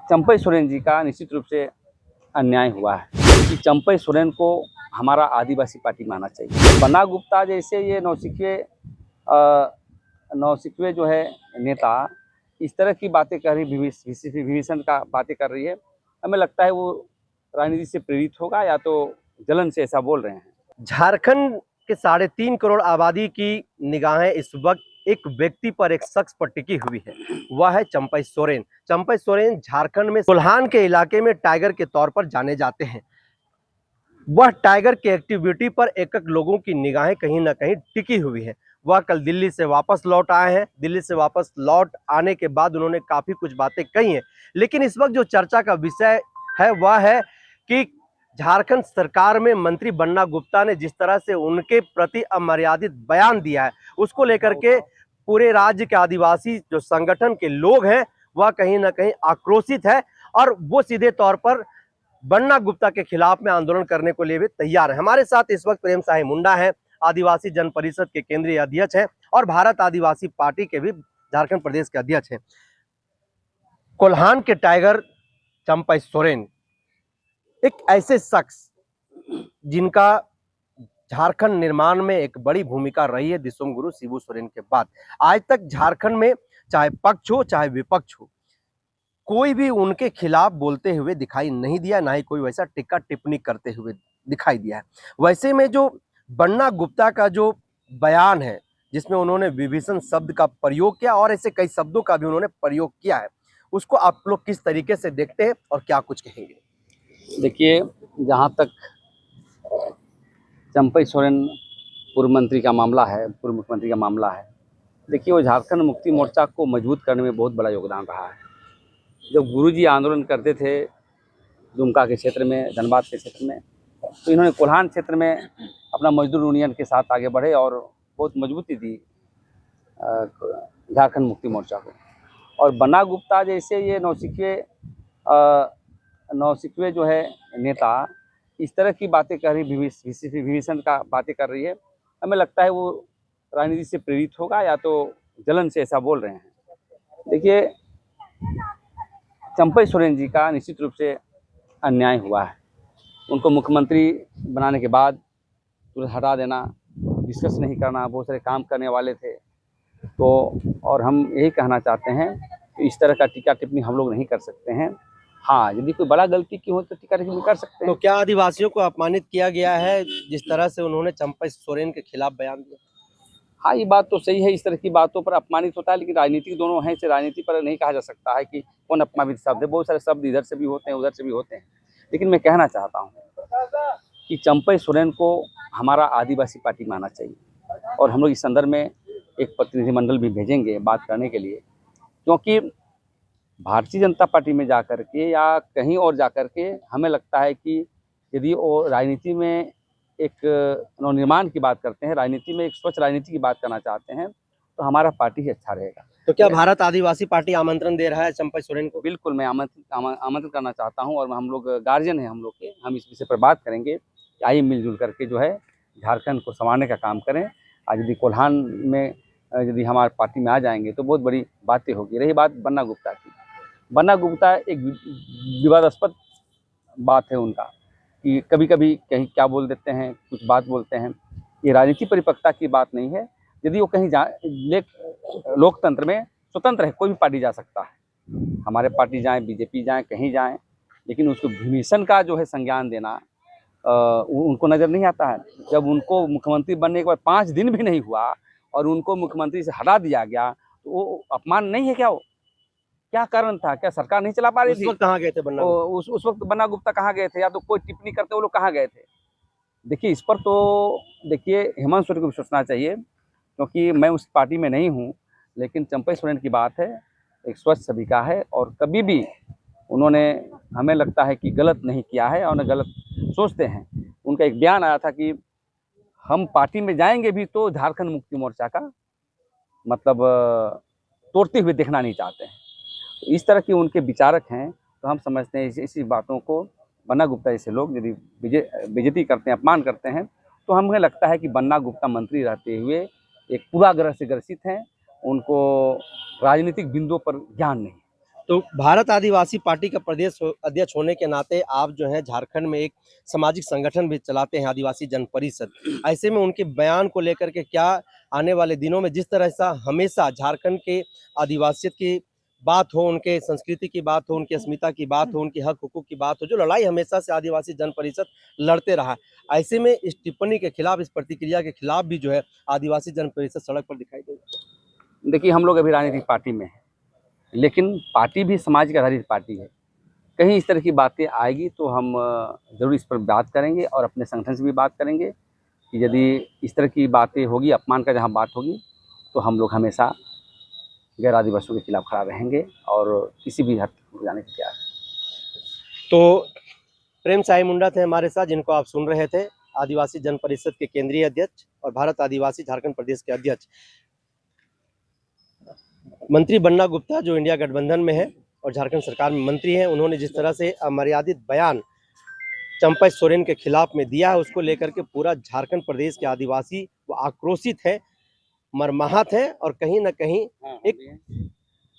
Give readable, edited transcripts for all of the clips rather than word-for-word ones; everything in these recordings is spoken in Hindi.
चंपई सोरेन जी का निश्चित रूप से अन्याय हुआ है कि चंपई सोरेन को हमारा आदिवासी पार्टी मानना चाहिए। बन्ना गुप्ता जैसे ये नौसिखिए जो है नेता इस तरह की बातें कर रही, विभीषण का बातें कर रही है। हमें लगता है वो राजनीति से प्रेरित होगा या तो जलन से ऐसा बोल रहे हैं। झारखंड के 3.5 करोड़ आबादी की निगाहें इस वक्त एक व्यक्ति पर, एक शख्स पर टिकी हुई है। वह है चंपई सोरेन। चंपई सोरेन झारखंड में कोल्हान के इलाके में टाइगर के तौर पर जाने जाते हैं। वह टाइगर की एक्टिविटी पर एक लोगों की निगाहें कहीं ना कहीं टिकी हुई है। वह कल दिल्ली से वापस लौट आए हैं। दिल्ली से वापस लौट आने के बाद उन्होंने काफी कुछ बातें कही हैं, लेकिन इस वक्त जो चर्चा का विषय है वह है कि झारखंड सरकार में मंत्री बन्ना गुप्ता ने जिस तरह से उनके प्रति अमर्यादित बयान दिया है, उसको लेकर के पूरे राज्य के आदिवासी जो संगठन के लोग हैं वह कहीं ना कहीं आक्रोशित है और वो सीधे तौर पर बन्ना गुप्ता के खिलाफ में आंदोलन करने को लिए भी तैयार है। हमारे साथ इस वक्त प्रेम साही मुंडा है, आदिवासी जन परिषद के केंद्रीय अध्यक्ष हैं और भारत आदिवासी पार्टी के भी झारखंड प्रदेश के अध्यक्ष हैं। कोल्हान के टाइगर चंपई सोरेन एक ऐसे शख्स जिनका झारखंड निर्माण में एक बड़ी भूमिका रही है दिसोम गुरु शिबू सोरेन के बाद। आज तक झारखंड में चाहे पक्ष हो चाहे विपक्ष हो, कोई भी उनके खिलाफ बोलते हुए दिखाई नहीं दिया, ना ही कोई वैसा टिक्का टिप्पणी करते हुए दिखाई दिया है। वैसे में जो बन्ना गुप्ता का जो बयान है जिसमें उन्होंने विभीषण शब्द का प्रयोग किया और ऐसे कई शब्दों का भी उन्होंने प्रयोग किया है, उसको आप लोग किस तरीके से देखते हैं और क्या कुछ कहेंगे? देखिए, जहाँ तक चंपई सोरेन पूर्व मंत्री का मामला है, पूर्व मुख्यमंत्री का मामला है, देखिए वो झारखंड मुक्ति मोर्चा को मजबूत करने में बहुत बड़ा योगदान रहा है। जब गुरुजी आंदोलन करते थे दुमका के क्षेत्र में, धनबाद के क्षेत्र में, तो इन्होंने कोल्हान क्षेत्र में अपना मजदूर यूनियन के साथ आगे बढ़े और बहुत मजबूती दी झारखंड मुक्ति मोर्चा को। और बन्ना गुप्ता जैसे ये नौसिखिए जो है नेता इस तरह की बातें कर रही, विभीषण का बातें कर रही है। हमें लगता है वो राजनीति से प्रेरित होगा या तो जलन से ऐसा बोल रहे हैं। देखिए, चंपई सोरेन जी का निश्चित रूप से अन्याय हुआ है। उनको मुख्यमंत्री बनाने के बाद तुरंत हटा देना, डिस्कस नहीं करना, बहुत सारे काम करने वाले थे तो, और हम यही कहना चाहते हैं कि इस तरह का टीका टिप्पणी हम लोग नहीं कर सकते हैं। हाँ, यदि कोई बड़ा गलती की हो तो टीका टिप्पणी कर सकते हैं। तो क्या आदिवासियों को अपमानित किया गया है जिस तरह से उन्होंने चंपई सोरेन के खिलाफ बयान दिया? हाँ, ये बात तो सही है, इस तरह की बातों पर अपमानित होता है, लेकिन राजनीतिक दोनों हैं, इसे राजनीति पर नहीं कहा जा सकता है कि कौन अपमानित शब्द है। बहुत सारे शब्द इधर से भी होते हैं, उधर से भी होते हैं। लेकिन मैं कहना चाहता हूँ कि चंपई सोरेन को हमारा आदिवासी पार्टी मानना चाहिए और हम लोग इस संदर्भ में एक प्रतिनिधिमंडल भी भेजेंगे बात करने के लिए, क्योंकि भारतीय जनता पार्टी में जाकर के या कहीं और जाकर के हमें लगता है कि यदि वो राजनीति में एक नवनिर्माण की बात करते हैं, राजनीति में एक स्वच्छ राजनीति की बात करना चाहते हैं, तो हमारा पार्टी ही अच्छा रहेगा। तो क्या भारत आदिवासी पार्टी आमंत्रण दे रहा है चंपई सोरेन को? बिल्कुल, मैं आमंत्रित करना चाहता हूं और हम लोग गार्जियन हैं हम लोग के, हम इस विषय पर बात करेंगे कि आइए मिलजुल करके जो है झारखंड को संवारने का काम करें। आज यदि कोल्हान में यदि हमारे पार्टी में आ जाएंगे तो बहुत बड़ी बातें होगी। रही बात बन्ना गुप्ता की, बन्ना गुप्ता एक विवादास्पद बात है उनका कि कभी कभी कहीं क्या बोल देते हैं, कुछ बात बोलते हैं। ये राजनीति परिपक्वता की बात नहीं है। यदि वो कहीं लोकतंत्र में स्वतंत्र है, कोई भी पार्टी जा सकता है, हमारे पार्टी जाए, बीजेपी जाए, कहीं जाए, लेकिन उसको विभीषण का जो है संज्ञान देना उनको नज़र नहीं आता है। जब उनको मुख्यमंत्री बनने के बाद 5 दिन भी नहीं हुआ और उनको मुख्यमंत्री से हटा दिया गया, तो वो अपमान नहीं है क्या? वो क्या कारण था? क्या सरकार नहीं चला पा रही थी? उस वक्त कहाँ गए थे बन्ना? उस वक्त बन्ना गुप्ता कहाँ गए थे, या तो कोई टिप्पणी करते वो लोग कहाँ गए थे? देखिए, इस पर तो देखिए हेमंत सोरेन को भी सोचना चाहिए, क्योंकि मैं उस पार्टी में नहीं हूँ। लेकिन चंपई सोरेन की बात है, एक स्वच्छ छवि का है और कभी भी उन्होंने, हमें लगता है कि गलत नहीं किया है और न गलत सोचते हैं। उनका एक बयान आया था कि हम पार्टी में जाएंगे भी तो झारखंड मुक्ति मोर्चा का मतलब तोड़ते हुए देखना नहीं चाहते हैं। तो इस तरह के उनके विचारक हैं, तो हम समझते हैं इसी बातों को बन्ना गुप्ता जैसे लोग यदि बेइज्जती करते हैं, अपमान करते हैं, तो हमें लगता है कि बन्ना गुप्ता मंत्री रहते हुए एक पूर्वाग्रह से ग्रसित हैं। उनको राजनीतिक बिंदुओं पर ज्ञान नहीं। तो भारत आदिवासी पार्टी का प्रदेश अध्यक्ष होने के नाते आप जो है झारखंड में एक सामाजिक संगठन भी चलाते हैं, आदिवासी जन परिषद। ऐसे में उनके बयान को लेकर के क्या आने वाले दिनों में जिस तरह से हमेशा झारखंड के आदिवासियत की बात हो, उनके संस्कृति की बात हो, उनकी अस्मिता की बात हो, उनके हक हुकूक की बात हो, जो लड़ाई हमेशा से आदिवासी जन परिषद लड़ते रहा है, ऐसे में इस टिप्पणी के खिलाफ, इस प्रतिक्रिया के खिलाफ भी जो है आदिवासी जन परिषद सड़क पर दिखाई देगी। देखिए, हम लोग अभी राजनीतिक पार्टी में हैं, लेकिन पार्टी भी समाज के आधारित पार्टी है। कहीं इस तरह की बातें आएगी तो हम ज़रूर इस पर बात करेंगे और अपने संगठन से भी बात करेंगे कि यदि इस तरह की बातें होगी, अपमान का जहाँ बात होगी, तो हम लोग हमेशा गैर आदिवासियों के खिलाफ खड़ा रहेंगे और किसी भी हद तक जाने के तैयार हैं। तो प्रेम साई मुंडा थे हमारे साथ, जिनको आप सुन रहे थे, आदिवासी जन परिषद के केंद्रीय अध्यक्ष और भारत आदिवासी झारखंड प्रदेश के अध्यक्ष। मंत्री बन्ना गुप्ता जो इंडिया गठबंधन में है और झारखंड सरकार में मंत्री हैं, उन्होंने जिस तरह से अमर्यादित बयान चंपा सोरेन के खिलाफ में दिया है, उसको लेकर के पूरा झारखंड प्रदेश के आदिवासी वो आक्रोशित है, मर्माहत है और कहीं ना कहीं एक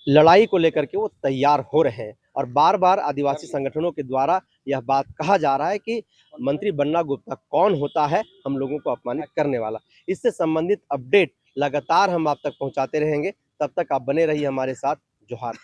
लड़ाई को लेकर के वो तैयार हो रहे हैं। और बार बार आदिवासी संगठनों के द्वारा यह बात कहा जा रहा है कि मंत्री बन्ना गुप्ता कौन होता है हम लोगों को अपमानित करने वाला। इससे संबंधित अपडेट लगातार हम आप तक पहुंचाते रहेंगे। तब तक आप बने रहिए हमारे साथ। जोहार।